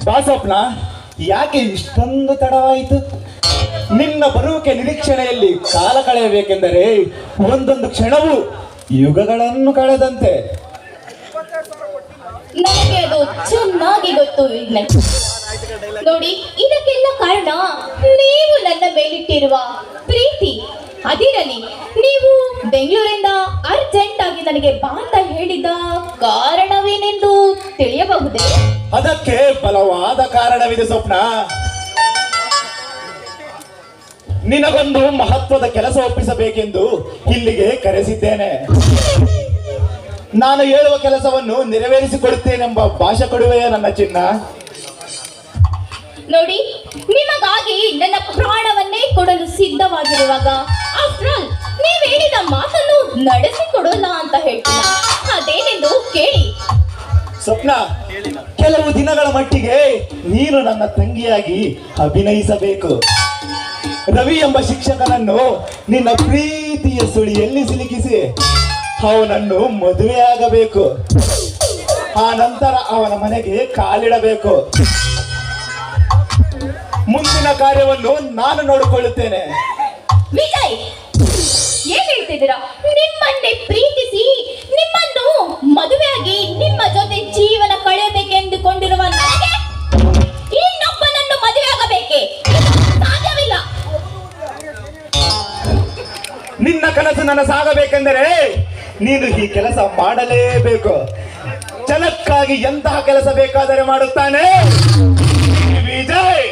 ಬಾಸಪ್ನ, ಯಾಕೆ ಇಷ್ಟೊಂದು ತಡವಾಯಿತು? ನಿನ್ನ ಬರುವಿಕೆ ನಿರೀಕ್ಷಣೆಯಲ್ಲಿ ಕಾಲ ಕಳೆಯಬೇಕೆಂದರೆ ಒಂದೊಂದು ಕ್ಷಣವೂ ಯುಗಗಳನ್ನು ಕಳೆದಂತೆ. ನನಗೆ ಅದು ಚೆನ್ನಾಗಿ ಗೊತ್ತು ವಿಘ್ನ. ನೋಡಿ, ಇದಕ್ಕೆಲ್ಲ ಕಾರಣ ನೀವು ನನ್ನ ಮೇಲಿಟ್ಟಿರುವ ಪ್ರೀತಿ. ಅದಿರಲಿ, ನೀವು ಬೆಂಗಳೂರಿಂದ ಅರ್ಜೆಂಟ್ ಆಗಿ ನನಗೆ ಬಾ ಅಂತ ಹೇಳಿದ ಕಾರಣವೇನೆಂದು ತಿಳಿಯಬಹುದೇ? ಅದಕ್ಕೆ ಬಲವಾದ ಕಾರಣವಿದೆ ಸ್ವಪ್ನ. ನಿನಗೊಂದು ಮಹತ್ವದ ಕೆಲಸ ಒಪ್ಪಿಸಬೇಕೆಂದು ಇಲ್ಲಿಗೆ ಕರೆಸಿದ್ದೇನೆ. ನಾನು ಹೇಳುವ ಕೆಲಸವನ್ನು ನೆರವೇರಿಸಿಕೊಡುತ್ತೇನೆಂಬ ಭಾಷೆ ಕೊಡುವೆಯ ನನ್ನ ಚಿನ್ನ? ನೋಡಿ, ನಿಮಗಾಗಿ ನನ್ನ ಪ್ರಾಣವನ್ನೇ ಕೊಡಲು ಸಿದ್ಧವಾಗಿರುವಾಗ ಆಫ್ಟರ್ ಆಲ್ ನೀವು ಹೇಳಿದ ಮಾತನ್ನು ನಡೆಸಿಕೊಡೋಣ ಅಂತ ಹೇಳ್ತೀನಿ. ಅದೇನೆಂದು ಕೇಳಿ. ಸ್ವಪ್ನ, ಕೆಲವು ದಿನಗಳ ಮಟ್ಟಿಗೆ ನೀನು ನನ್ನ ತಂಗಿಯಾಗಿ ಅಭಿನಯಿಸಬೇಕು. ರವಿ ಎಂಬ ಶಿಕ್ಷಕನನ್ನು ನಿನ್ನ ಪ್ರೀತಿಯ ಸುಳಿಯಲ್ಲಿ ಸಿಲುಕಿಸಿ ಅವನನ್ನು ಮದುವೆಯಾಗಬೇಕು. ಆ ನಂತರ ಅವನ ಮನೆಗೆ ಕಾಲಿಡಬೇಕು. ಮುಂದಿನ ಕಾರ್ಯವನ್ನು ನಾನು ನೋಡಿಕೊಳ್ಳುತ್ತೇನೆ. ವಿಜಯ್, ಏನ್ ಹೇಳ್ತಿದ್ದೀರಾ? ನಿಮ್ಮನ್ನೇ ಪ್ರೀತಿಸಿ ನಿಮ್ಮನ್ನು ಮದುವೆಯಾಗಿ ನಿಮ್ಮ ಜೊತೆ ಜೀವನ ಕಳೆಯಬೇಕೆಂದುಕೊಂಡಿರುವ ನನಗೆ ಇನ್ನೊಬ್ಬನನ್ನು ಮದುವೆಯಾಗಬೇಕೆ? ಸಾಧ್ಯವಿಲ್ಲ. ನಿನ್ನ ಕನಸು ನನಸಾಗಬೇಕೆಂದರೆ ನೀನು ಈ ಕೆಲಸ ಮಾಡಲೇಬೇಕು. ಛಲಕ್ಕಾಗಿ ಎಂತಹ ಕೆಲಸ ಬೇಕಾದರೆ ಮಾಡುತ್ತಾನೆ ವಿಜಯ್.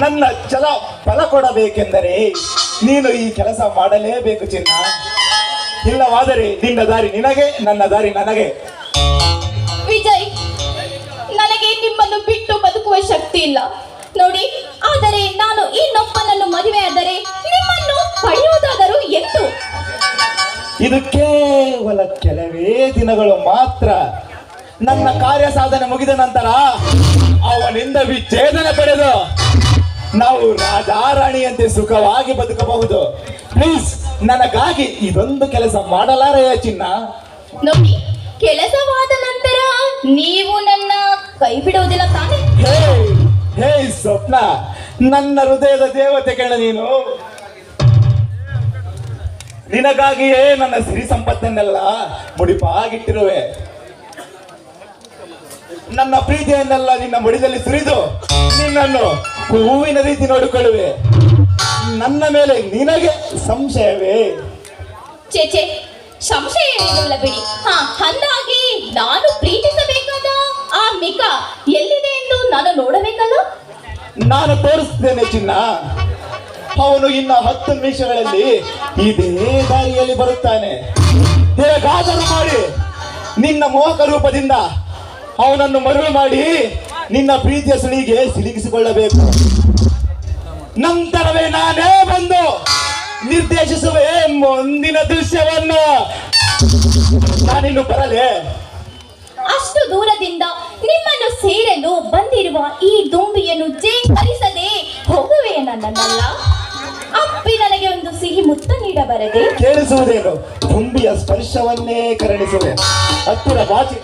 ನನ್ನ ಛಲ ಫಲ ಕೊಡಬೇಕೆಂದರೆ ನೀನು ಈ ಕೆಲಸ ಮಾಡಲೇಬೇಕು ಚಿನ್ನ. ಇಲ್ಲವಾದರೆ ನಿನ್ನ ದಾರಿ ನಿನಗೆ, ನನ್ನ ದಾರಿ ನನಗೆ. ವಿಜಯ್, ನನಗೆ ನಿಮ್ಮನ್ನು ಬಿಟ್ಟು ಬದುಕುವ ಶಕ್ತಿ ಇಲ್ಲ ನೋಡಿ. ಆದರೆ ನಾನು ಇನ್ನೊಬ್ಬನನ್ನು ಮದುವೆಯಾದರೆ ನಿಮ್ಮನ್ನು ಪಡೆಯುವುದಾದರೂ ಎಂದು. ಇದು ಕೇವಲ ಕೆಲವೇ ದಿನಗಳು ಮಾತ್ರ. ನನ್ನ ಕಾರ್ಯ ಸಾಧನೆ ಮುಗಿದ ನಂತರ ಅವನಿಂದ ವಿಚ್ಛೇದನ ಪಡೆದು ನಾವು ರಾಜಾರಾಣಿಯಂತೆ ಸುಖವಾಗಿ ಬದುಕಬಹುದು. ಪ್ಲೀಸ್, ನನಗಾಗಿ ಇದೊಂದು ಕೆಲಸ ಮಾಡಲಾರೆಯ ಚಿನ್ನ? ನೋಡಿ, ಕೆಲಸವಾದ ನಂತರ ನೀವು ನನ್ನ ಕೈ ಬಿಡುವುದಿಲ್ಲ ತಾನೇ? ಹೇ ಸ್ವಪ್ನ, ನನ್ನ ಹೃದಯದ ದೇವತೆ ಕೇಳ ನೀನು. ನಿನಗಾಗಿಯೇ ನನ್ನ ಸಿರಿ ಸಂಪತ್ತನ್ನೆಲ್ಲ ಮುಡಿಪಾಗಿಟ್ಟಿರುವೆ. ನನ್ನ ಪ್ರೀತಿಯನ್ನೆಲ್ಲ ನಿನ್ನ ಮುಡಿದಲ್ಲಿ ಸುರಿದು ನಿನ್ನನ್ನು ಹೂವಿನ ರೀತಿ ನೋಡಿಕೊಳ್ಳುವೆ. ನನ್ನ ಮೇಲೆ ನಿನಗೆ ಸಂಶಯವೇ? ಚೇಚೆ, ಸಂಶಯ ಏನಿಲ್ಲ ಬಿಡಿ. ಅಂದಾಗಿ ನಾನು ಪ್ರೀತಿಸಬೇಕಾದ ಆ ಮಿಕ ಎಲ್ಲಿದೆ ಎಂದು ನಾನು ನೋಡಬೇಕಲ್ಲ? ನಾನು ತೋರಿಸ್ತೇನೆ ಚಿನ್ನ. ಅವನು ಇನ್ನು 10 ನಿಮಿಷಗಳಲ್ಲಿ ಇದೇ ದಾರಿಯಲ್ಲಿ ಬರುತ್ತಾನೆ. ಹೇಗಾದರೂ ಮಾಡಿ ನಿನ್ನ ಮೋಹಕ ರೂಪದಿಂದ ಅವನನ್ನು ಮರುಳು ಮಾಡಿ ನಿನ್ನ ಪ್ರೀತಿಯ ಸುಳಿಗೆ ಸಿಲುಕಿಸಿಕೊಳ್ಳಬೇಕು. ನಂತರವೇ ನಾನೇ ಬಂದು ನಿರ್ದೇಶಿಸುವೆ ಮುಂದಿನ ದೃಶ್ಯವನ್ನು. ನಾನಿನ್ನು ಬರಲೇ? ಅಷ್ಟು ದೂರದಿಂದ ನಿಮ್ಮನ್ನು ಸೇರಲು ಬಂದಿರುವ ಈ ದುಂಬಿಯನ್ನು ಜೇಕರಿಸದೆ ಹೋಗುವೆ ನನ್ನನ್ನಲ್ಲ. ಅಪ್ಪಿ ನನಗೆ ಒಂದು ಸಿಹಿ ಮುತ್ತ ನೀಡಬಾರದೆ? ಕೇಳಿಸುವುದೇನು? ತುಂಬಿಯ ಸ್ಪರ್ಶವನ್ನೇ ಕರುಣಿಸುವೆ. ಹತ್ತಿರ ಬಾಚಿ.